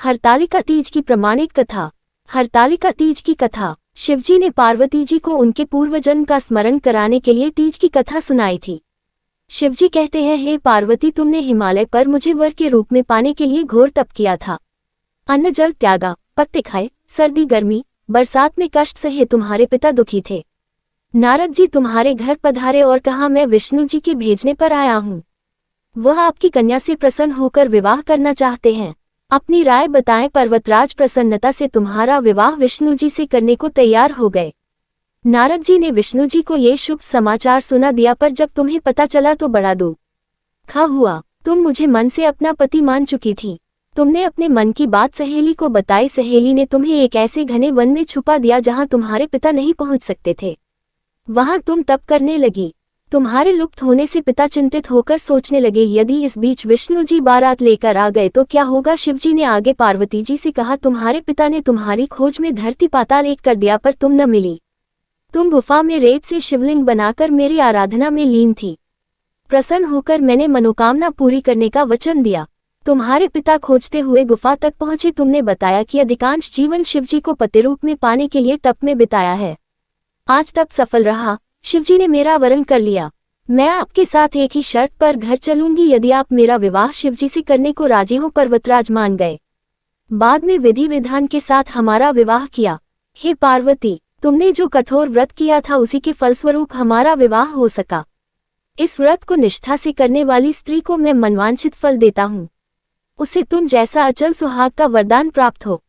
हरतालिका तीज की प्रमाणिक कथा। हरतालिका तीज की कथा। शिवजी ने पार्वती जी को उनके पूर्वजन्म का स्मरण कराने के लिए तीज की कथा सुनाई थी। शिवजी कहते हैं, हे पार्वती, तुमने हिमालय पर मुझे वर के रूप में पाने के लिए घोर तप किया था। अन्न जल त्यागा, पत्ते खाए, सर्दी गर्मी बरसात में कष्ट सहे तुम्हारे पिता दुखी थे। नारद जी तुम्हारे घर पधारे और कहा, मैं विष्णु जी के भेजने पर आया हूँ। वह आपकी कन्या से प्रसन्न होकर विवाह करना चाहते हैं। अपनी राय बताएं। पर्वतराज प्रसन्नता से तुम्हारा विवाह विष्णु जी से करने को तैयार हो गए। नारद जी ने विष्णु जी को ये शुभ समाचार सुना दिया, पर जब तुम्हें पता चला तो बड़ा दुख हुआ। तुम मुझे मन से अपना पति मान चुकी थी। तुमने अपने मन की बात सहेली को बताई। सहेली ने तुम्हें एक ऐसे घने वन में छुपा दिया जहां तुम्हारे पिता नहीं पहुंच सकते थे। वहां तुम तप करने लगी। तुम्हारे लुप्त होने से पिता चिंतित होकर सोचने लगे, यदि इस बीच विष्णु जी बारात लेकर आ गए तो क्या होगा। शिवजी ने आगे पार्वती जी से कहा, तुम्हारे पिता ने तुम्हारी खोज में धरती पाताल एक कर दिया, पर तुम न मिली। तुम गुफा में रेत से शिवलिंग बनाकर मेरी आराधना में लीन थी। प्रसन्न होकर मैंने मनोकामना पूरी करने का वचन दिया। तुम्हारे पिता खोजते हुए गुफा तक पहुंचे। तुमने बताया कि अधिकांश जीवन शिवजी को पति रूप में पाने के लिए तप में बिताया है। आज तप सफल रहा। शिवजी ने मेरा वरण कर लिया। मैं आपके साथ एक ही शर्त पर घर चलूंगी, यदि आप मेरा विवाह शिवजी से करने को राजी हो। पर्वतराज मान गए। बाद में विधि विधान के साथ हमारा विवाह किया। हे पार्वती, तुमने जो कठोर व्रत किया था उसी के फलस्वरूप हमारा विवाह हो सका। इस व्रत को निष्ठा से करने वाली स्त्री को मैं मनवांछित फल देता हूँ। उसे तुम जैसा अचल सुहाग का वरदान प्राप्त हो।